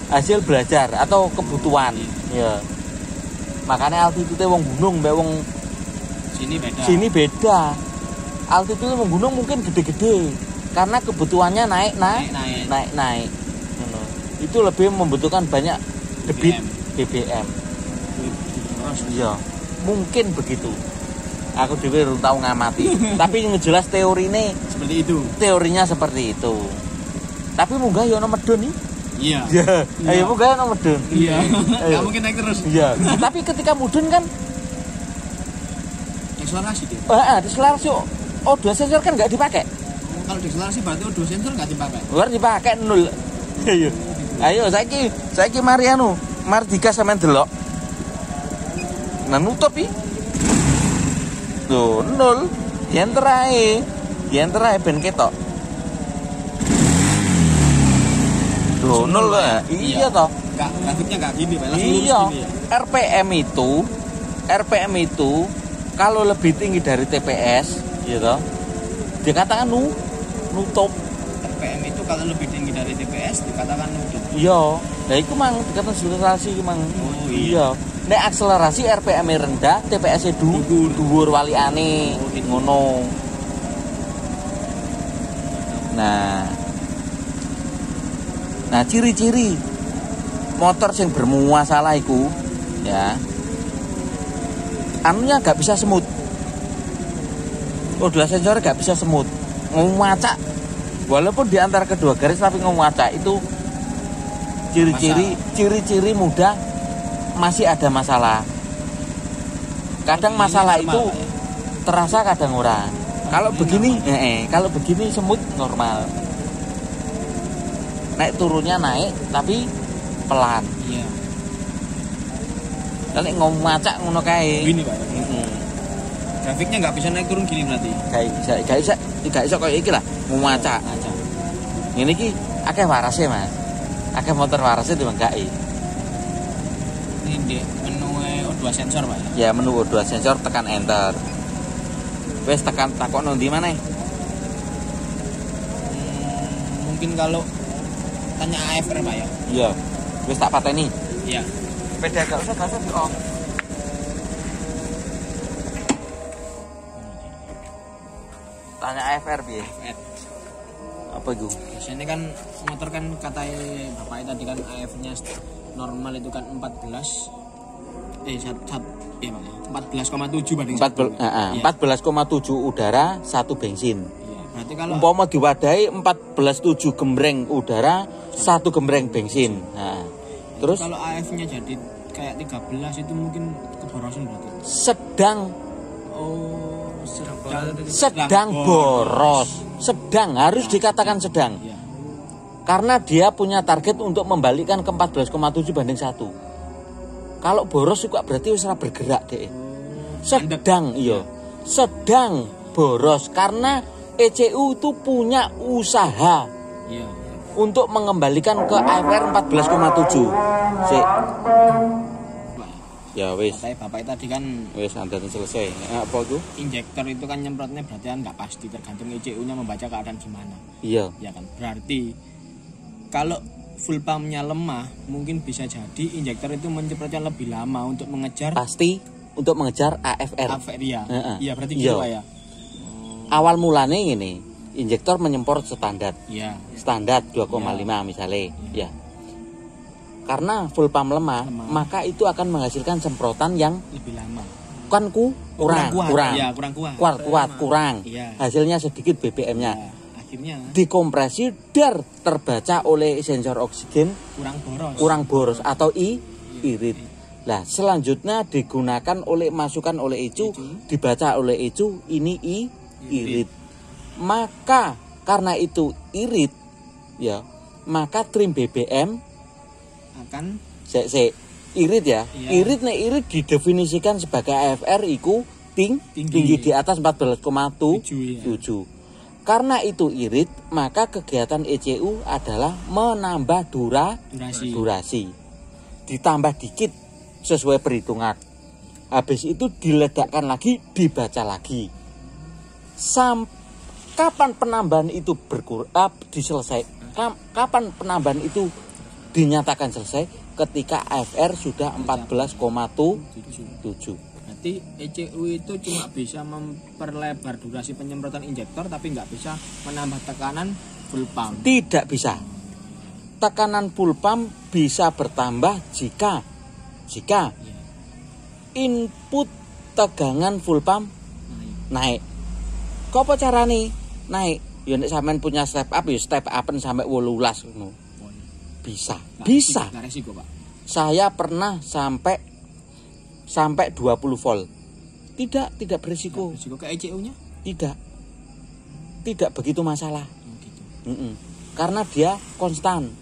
hasil belajar atau kebutuhan. Ya. Makanya altitude wong gunung mbek wong sini beda. Altitude wong gunung mungkin gede-gede karena kebutuhannya naik. Itu lebih membutuhkan banyak debit BBM. Iya, mungkin begitu. Aku dhewe belum tahu ngamati. Tapi yang jelas teorinya seperti itu. Teorinya seperti itu. Tapi munggah ya ono medun nih. Iya. Ayo munggah ono medun. Iya. Enggak mungkin naik terus. Iya. Tapi ketika mudun kan akselerasi dia. Akselerasi O2 sensor kan nggak dipakai. Kalau akselerasi berarti O2 sensor nggak dipakai. Luar dipakai 0. Ayo saiki mari digas sampean delok. Nah nutup iki. Tuh 0. Yen terae ben ketok. Loh, nol ya? Iya toh. Grafiknya nggak gini, Pak. Langsung lurus Iya. gini ya. RPM itu kalau lebih tinggi dari TPS, gitu, dikatakan nutup. RPM itu kalau lebih tinggi dari TPS dikatakan nutup. Iya. Nah, itu mang dikatakan akselerasi mang. Oh, iya. Nek akselerasi RPM rendah, TPS dhuwur walikane. Ngono. Nah, ciri-ciri motor yang bermasalah iku ya. Anunya gak bisa semut. O2 sensor gak bisa semut. Ngomacak. Walaupun di antara kedua garis tapi ngomacak itu ciri-ciri mudah masih ada masalah. Kadang masalah itu terasa kadang ora. Kalau begini, kalau begini semut normal. Naik turunnya naik tapi pelan. Iya. Nek ngomacak ngono kae. Gini, Pak. Grafiknya nggak bisa naik turun gini berarti. Gak iso koyo iki lah, ngomacak. Ngene iki akeh warase, Mas. Akeh motor warase dimengkai. Ini di menu O2 sensor, Pak. Ya, menu O2 sensor tekan enter. Wes tekan takon ndi maneh? Mungkin kalau tanya AFR, Pak ya. Iya. Wes tak pateni. Iya. Sepeda gak usah di off. Tanya AFR piye? Apa itu? Biasanya kan motor kan katanya bapaknya tadi kan AF-nya normal itu kan 14,7 banding 14,7 udara, 1 bensin. Iya, berarti kalau umpama diwadahi 14,7 gembreng udara, 1 gembreng bensin. Nah, terus kalau AF-nya jadi kayak 13 itu mungkin keborosan berarti. Sedang boros. Sedang harus dikatakan sedang. Iya. Karena dia punya target untuk membalikkan ke 14,7 banding 1. Kalau boros juga berarti wis ora bergerak deh. Sedang iya. Sedang boros karena ECU itu punya usaha. Iya. Untuk mengembalikan ke AFR 14,7. Sik. Ya wis. Bapak tadi kan wis andan selesai. Apa itu? Injektor itu kan nyemprotnya berarti kan nggak pasti, tergantung ECU-nya membaca keadaan gimana. Iya. Ya kan. Berarti kalau full pumpnya lemah, mungkin bisa jadi injektor itu menyemprotnya lebih lama untuk mengejar. Pasti untuk mengejar AFR. AFR ya. Iya berarti gitu Pak ya. Awal mulanya ini injektor menyemprot standar. Iya. Standar 2,5 misalnya. Ya. Karena full pump lemah, maka itu akan menghasilkan semprotan yang lebih lama. Kan kurang. Iya, Kurang. Iya. Hasilnya sedikit BBM-nya. Ya, akhirnya dikompresi dar terbaca oleh sensor oksigen kurang boros atau irit. Nah, selanjutnya digunakan masukan oleh ECU, dibaca oleh ECU ini irit. Maka karena itu irit ya, maka trim BBM akan irit ya. Iya. Irit didefinisikan sebagai AFR iku tinggi di atas 14,7. Ya. Karena itu irit, maka kegiatan ECU adalah menambah durasi. Ditambah dikit sesuai perhitungan. Habis itu diledakkan lagi, dibaca lagi. Kapan penambahan itu kapan penambahan itu dinyatakan selesai? Ketika AFR sudah 14,7. Berarti ECU itu cuma bisa memperlebar durasi penyemprotan injektor, tapi nggak bisa menambah tekanan full pump. Tidak bisa. Tekanan full pump bisa bertambah jika input tegangan full pump naik. Apa carane naik? Ya nek sampean punya step up ya step up sampai 18 ngono. Bisa. Nggak resiko, Pak. Saya pernah sampai 20 volt. Tidak berisiko. Berisiko ke ECU-nya? Tidak begitu masalah. Gitu. Karena dia konstan.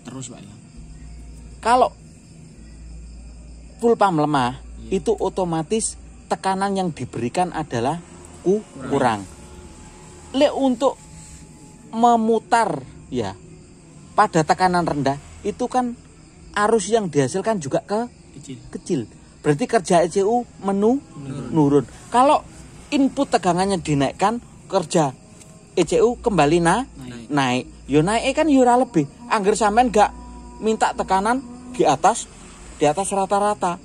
Terus, Pak ya. Kalau full pump lemah, itu otomatis tekanan yang diberikan adalah kurang. Untuk memutar ya, pada tekanan rendah itu kan arus yang dihasilkan juga kecil. Berarti kerja ECU menurun. Kalau input tegangannya dinaikkan, kerja ECU kembali naik. Yo naik kan yo ora lebih. Angger sampean gak minta tekanan di atas rata-rata.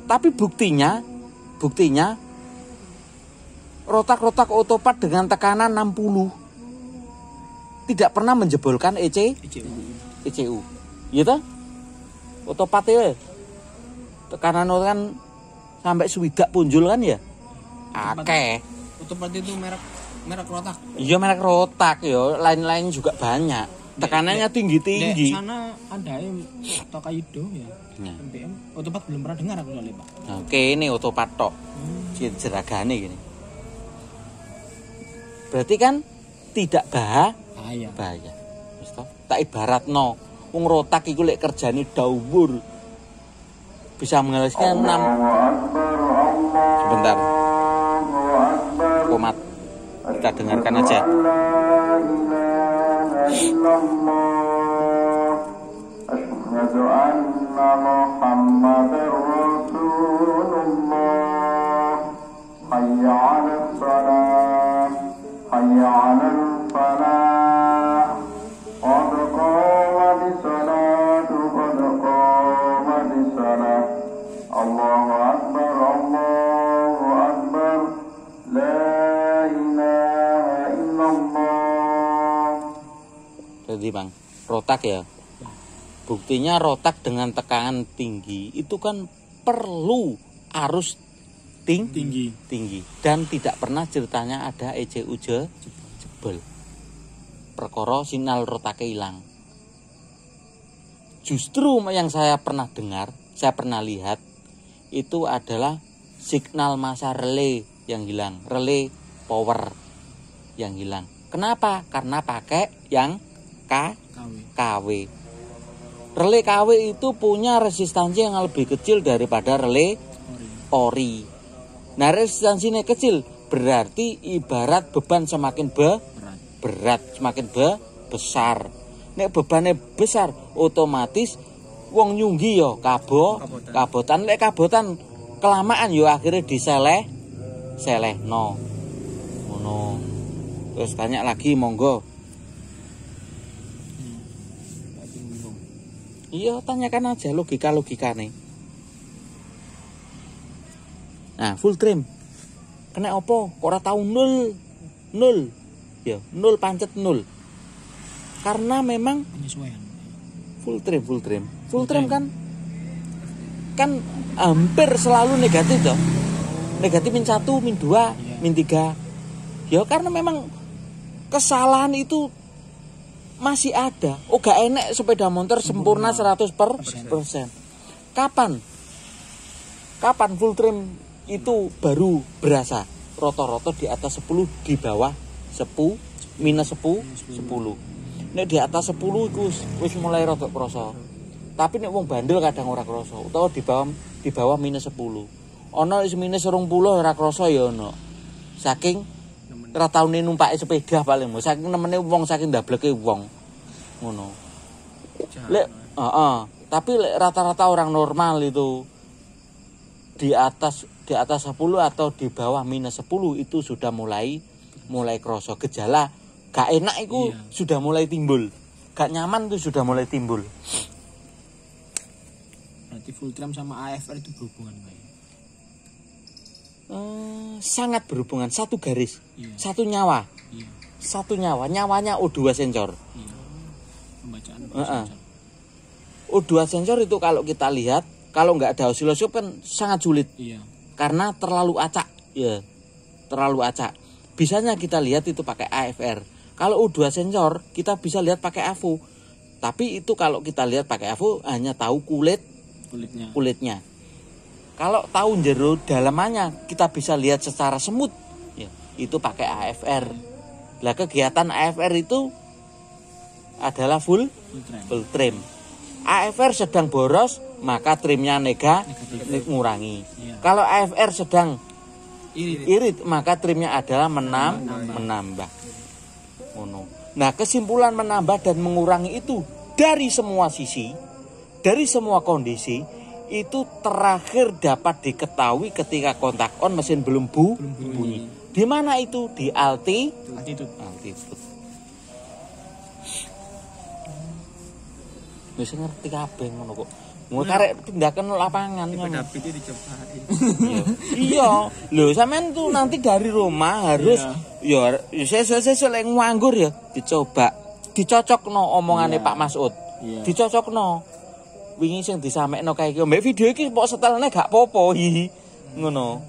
Tapi buktinya rotak-rotak otopat dengan tekanan 60 tidak pernah menjebolkan ECU. Iya toh? Otopat ya. Tekanan kan sampai swidak punjul kan ya? Akeh. Otopat itu merek rotak. Iya merek rotak ya, lain-lain juga banyak. Tekanannya tinggi-tinggi. Di sana ada yang Tokaido ya. MPM. Otopat belum pernah dengar aku soalnya, Pak. Oke, ini otopat tok. Jeragane gini. Berarti kan tidak bahaya. Wis to? Tak ibaratno wong rotak iku lek kerjane dawur bisa menghasilkan 6. Sebentar. Komat. Kita dengarkan aja. Asyhadu anna Muhammadar Rasulullah. Hayya 'alas shalah. Hayya 'alal falah. Qad qamatis salatu qad qamatis salah. Allahu akbar Allahu akbar. La ilaha illallah. Jadi Bang, rotak ya. Buktinya rotak dengan tekanan tinggi itu kan perlu arus tinggi dan tidak pernah ceritanya ada ECU jebol. Perkara sinyal rotake hilang. Justru yang saya pernah dengar, saya pernah lihat itu adalah signal massa relay yang hilang, relay power yang hilang. Kenapa? Karena pakai yang KW. Relay KW itu punya resistansi yang lebih kecil daripada relay ori. Nah, resistansinya kecil berarti ibarat beban semakin berat, semakin besar. Nek bebannya besar, otomatis wong nyunggi yo kabotan. Lek kabotan kelamaan yo akhirnya diselehno. Ngono. Terus tanya lagi monggo. Iya, tanyakan aja logika-logikane. Nah, full trim. Kena opo? Kok ora tau nol? Ya, nol pancet nol. Karena memang penyesuaian. Full trim kan hampir selalu negatif toh. Negatif min 1, min 2, min 3. Ya karena memang kesalahan itu masih ada. Oh gak enak sepeda motor sempurna 100%. Kapan full trim itu baru berasa? Rotor-rotor di atas 10, di bawah 10, minus 10. Nek di atas 10 iku wis mulai rada krasa. Tapi nek wong bandel kadang ora krasa, utawa di bawah minus 10. Ana wis minus 20 ora krasa ya ono. Saking ora taune numpake sepeda paling saking nemene wong saking ndableke wong ngono. Lek tapi lek rata-rata orang normal itu di atas 10 atau di bawah minus 10 itu sudah mulai kroso gejala gak enak itu sudah mulai timbul. Gak nyaman itu sudah mulai timbul. Berarti full trim sama AFR itu berhubungan, Pak? Sangat berhubungan, satu garis, satu nyawa, nyawanya O2 sensor. Pembacaan O2 sensor itu kalau kita lihat, kalau nggak ada osiloskop kan sangat sulit, karena terlalu acak, Bisanya kita lihat itu pakai AFR. Kalau O2 sensor kita bisa lihat pakai AVO, tapi itu kalau kita lihat pakai AVO hanya tahu kulitnya. Kalau tahu jero dalamannya kita bisa lihat secara semut, itu pakai AFR. Lah kegiatan AFR itu adalah full trim. AFR sedang boros, maka trimnya ngurangi. Kalau AFR sedang irit, maka trimnya adalah menambah. Nah, kesimpulan menambah dan mengurangi itu dari semua sisi, dari semua kondisi, itu terakhir dapat diketahui ketika kontak on mesin belum bunyi. Di mana itu? Di altitude. Wis ngerti kabeh ngono kok. Mau karek tindakan lapangan ngono. Iya. Lho sampean tuh nanti dari rumah harus ya sesuk lek nganggur ya dicoba. Dicocokno omongane Pak Masud. Dicocokno. Wingi sing disamekno kae iki mbek video iki mbok setelne gak apa-apa ngono.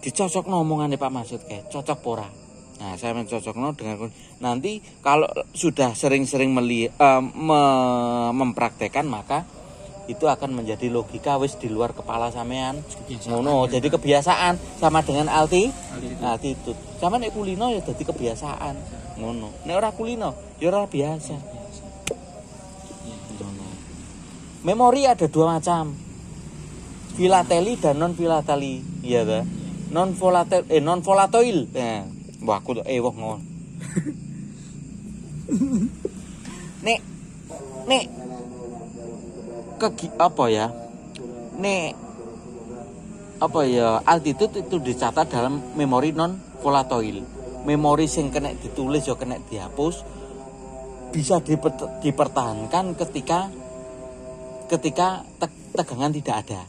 Dicocokno omongane Pak Masud kae, cocok apa ora? Nah, saya mencocokno dengan nanti kalau sudah sering-sering mempraktekkan maka itu akan menjadi logika wis di luar kepala sampean. Ngono, jadi kebiasaan sama dengan altitude. Sama nek kulino ya dadi kebiasaan. Ngono. Nek ora kulino ya ora biasa. Ngono. Memori ada dua macam. Filateli dan non filateli. Iya ta? Non volatoil. Nah, wah aku wah ngono. Nek apa ya? Altitude itu dicatat dalam memori non volatoil. Memori sing kena ditulis ya kena dihapus. Bisa dipertahankan ketika tegangan tidak ada.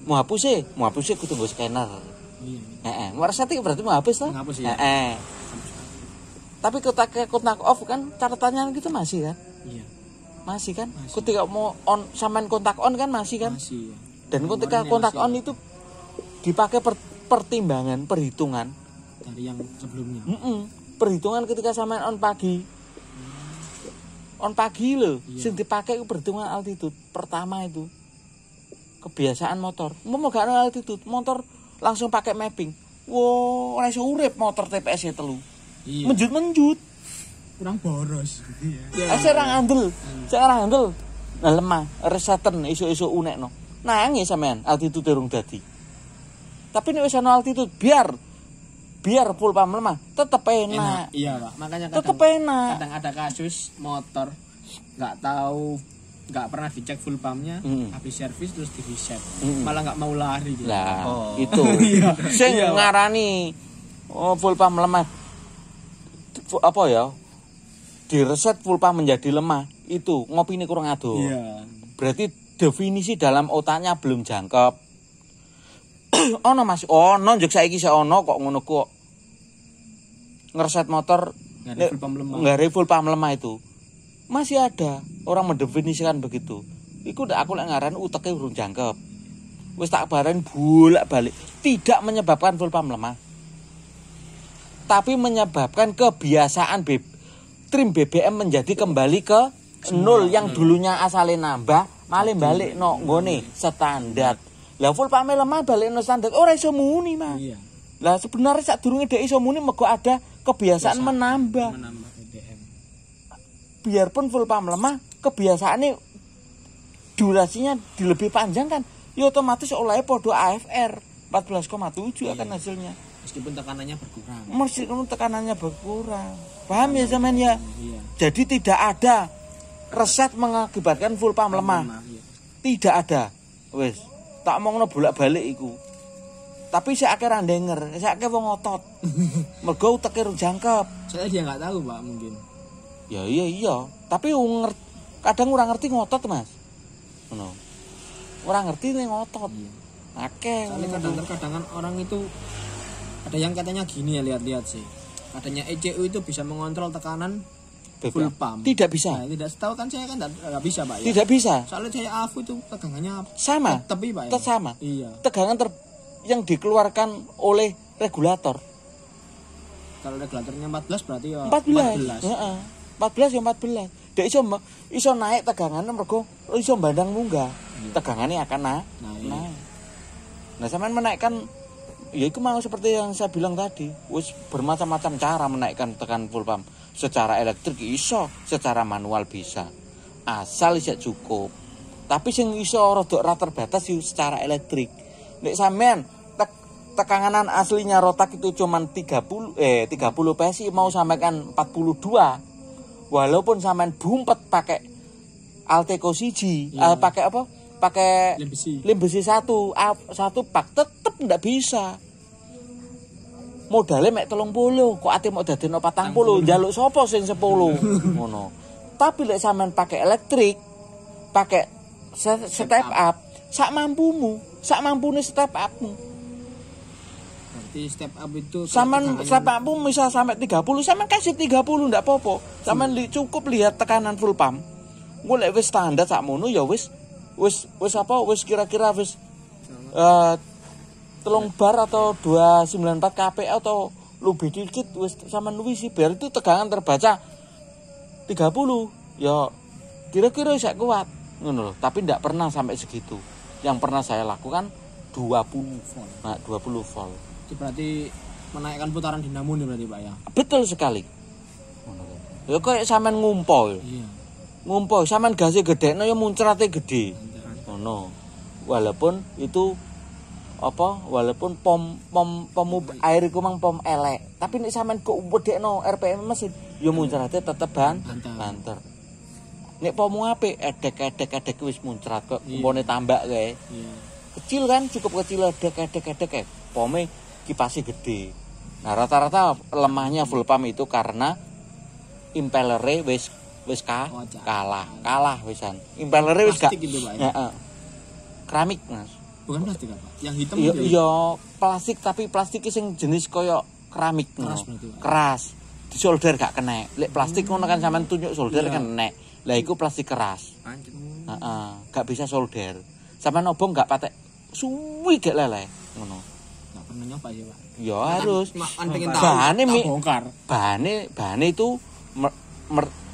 Mau hapus kudu nggo scanner. Heeh, mereseti berarti mau hapus toh? Ngapus ya. Tapi kontak off kan catatannya gitu masih kan? Iya. Masih kan? Ketika mau on sampean kontak on kan masih kan? Masih. Dan ketika kontak on itu dipakai pertimbangan, perhitungan dari yang sebelumnya. Perhitungan ketika sampean on pagi. On pagi loh, sing dipakai itu perhitungan altitude. Pertama itu kebiasaan motor. Mau gak ada altitude, motor langsung pakai mapping. Wow, ora iso urip motor TPS-e 3. Iya. Menjut. Kurang boros. Iya. Saya ngandel. Nah lemah, reseten isu-isu unekno. Nangis sampean altitude durung dadi. Tapi nek wis ana altitude biar full pump lemah, tetep enak. Iya, Pak. Makanya tetep enak. Kadang ada kasus motor nggak pernah dicek full pumpnya, habis servis terus di reset, malah nggak mau lari gitu. Lah, itu sing ngarani full pump lemah. Apa ya? Direset full pump menjadi lemah. Itu ngopine kurang ado. Iya. Berarti definisi dalam otaknya belum jangkep. Ono Mas, ono njek saiki sik ono kok ngono kok. Ngereset motor nggak full pump lemah itu. Masih ada orang mendefinisikan begitu. Iku aku lek ngaran uteke urung jangkep. Wis tak baren bolak-balik, tidak menyebabkan full pump lemah. Tapi menyebabkan kebiasaan trim BBM menjadi kembali ke nol yang dulunya asalnya nambah, malah balik no nggone standar. Lah full pump lemah balik no standar ora iso muni, Mas. Iya. Lah sebenarnya sadurunge dhek iso muni mergo ada kebiasaan menambah BBM. Biarpun full pump lemah, kebiasaannya durasinya lebih panjang kan, ya otomatis olehnya podo AFR 14,7 akan hasilnya. Meskipun tekanannya berkurang. Paham ya zaman ya? Iya. Jadi tidak ada reset mengakibatkan full pump lemah. Iya. Tidak ada. Wes, tak omongno bolak-balik iku. Tapi saya akhirnya denger, saya akhirnya wong ngotot. Mergo uteke jangkep. Soalnya dia nggak tahu, Pak, mungkin. Ya iya. Tapi kadang ora ngerti ngotot, Mas. Ngono. Ora ngerti ning ngotot. Iya. Akeh. Soalnya kadang-kadang orang itu ada yang katanya gini ya, lihat-lihat sih. Katanya ECU itu bisa mengontrol tekanan full pump. Tidak bisa. Nah, tidak setahu kan saya kan enggak bisa, Pak. Ya? Tidak bisa. Soalnya saya AFU itu tegangannya sama. Tapi, Pak. Ya? Tetap sama. Iya. Tegangan yang dikeluarkan oleh regulator. Kalau regulatornya 14 berarti ya 14. Heeh. 14 ya 14. Dek iso naik tegangannya mergo iso bandang munggah. Iya. Tegangannya akan naik. Nah, sampean menaikkan ya itu mau seperti yang saya bilang tadi, wis bermacam-macam cara menaikkan tekan full pump. Secara elektrik iso, secara manual bisa. Asal isih cukup. Tapi sing iso rada terbatas yo secara elektrik. Nek sampean tekanan aslinya rotak itu cuman 30 PSI mau sampaikan 42. Walaupun sampean bumpet pakai Alteco siji, pakai apa? Pakai lem besi satu pak tetep ndak bisa. Modalnya mek 30, kok ate mau dadekno 40, njaluk sapa sing 10 ngono. Tapi lek sampean pakai elektrik, pakai step up, sak mampune step upmu. Berarti step up itu Sampean step upmu misal sampai 30, sampean kasih 30 ndak apa-apa. Sampean cukup lihat tekanan full pump. Engko lek wis standar sakmono ya wis kira-kira wis 3 bar atau 294 kPa atau lebih dikit wis sampean wis biar itu tegangan terbaca 30 ya kira-kira bisa kuat ngono loh, tapi tidak pernah sampai segitu. Yang pernah saya lakukan 20 volt. Nah, 20 volt. Itu berarti menaikkan putaran dinamo nih berarti Pak ya. Betul sekali. Ya kayak sampean ngumpo. Iya. Ngumpo sampean gasnya gedekno ya muncrate gede. Ngono. Walaupun itu walaupun pom air iku mang pom elek, tapi nek sampean kok wedekno RPM mesin ya muncrate tetep banter. Nek pommu apik edek wis muncrat kok umpone tambak kae. Iya. Kecil kan cukup kecil edek pome kipasnya gede. Nah rata-rata lemahnya full pump itu karena impellernya wis kalah wisan. Impellernya wis gak gitu, Pak, ya. Keramik Mas. Bukan plastik apa? Yang hitam iya, itu. Iya, plastik tapi plastik sing jenis koyo keramik keras no. berarti. Keras. Di solder gak kena. Lek plastik ngono kan sampean tunjuk solder kan kena. Lah iku plastik keras. Heeh, gak bisa solder. Sampean obong gak patek suwi gak leleh ngono. Gak pernah nyoba ya, Pak. Ya harus. Pengen tahu. Bahane itu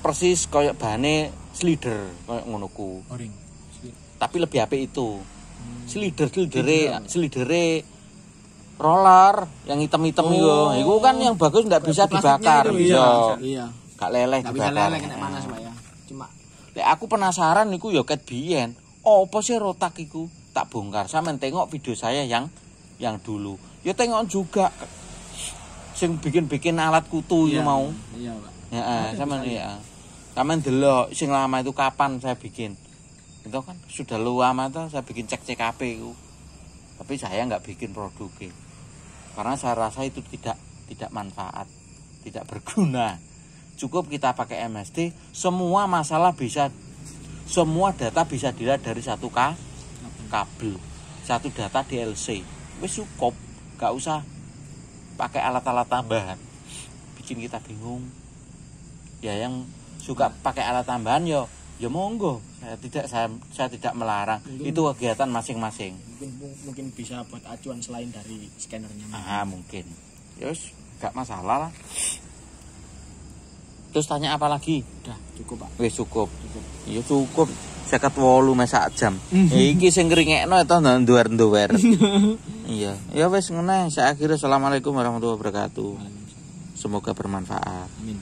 persis koyo bahane slider koyo ngono ku. Oring. Tapi lebih apik itu. Slidere roller yang hitam-hitam itu kan yang bagus ndak bisa dibakar. Iya. Gak leleh dibakar. Gak bisa leleh kena panas, Pak ya. Cuma lek aku penasaran niku ya ket biyen. Apa sih rotak iku? Tak bongkar. Sampeyan tengok video saya yang dulu. Ya tengok juga sing bikin alat kutu itu mau. Iya, Pak. Heeh, sampeyan ya. Sampeyan delok sing lama itu kapan saya bikin. Itu kan sudah lama tuh saya bikin cek CKP itu. Tapi saya nggak bikin produknya. Karena saya rasa itu tidak manfaat, tidak berguna. Cukup kita pakai MST, semua data bisa dilihat dari satu kabel, satu data DLC. Wis cukup, nggak usah pakai alat-alat tambahan. Bikin kita bingung. Ya yang suka pakai alat tambahan ya monggo, saya tidak melarang. Itu kegiatan masing-masing. Mungkin bisa buat acuan selain dari scannernya. Mungkin. Terus gak masalah lah. Terus tanya apa lagi? Udah cukup, Pak. Wis cukup. Iya cukup. 58 mes sak jam. Iki sing ngringekno eta nduwer-nduwer. Iya. Ya wis ngene, saya akhiri. Assalamualaikum warahmatullahi wabarakatuh. Semoga bermanfaat. Amin.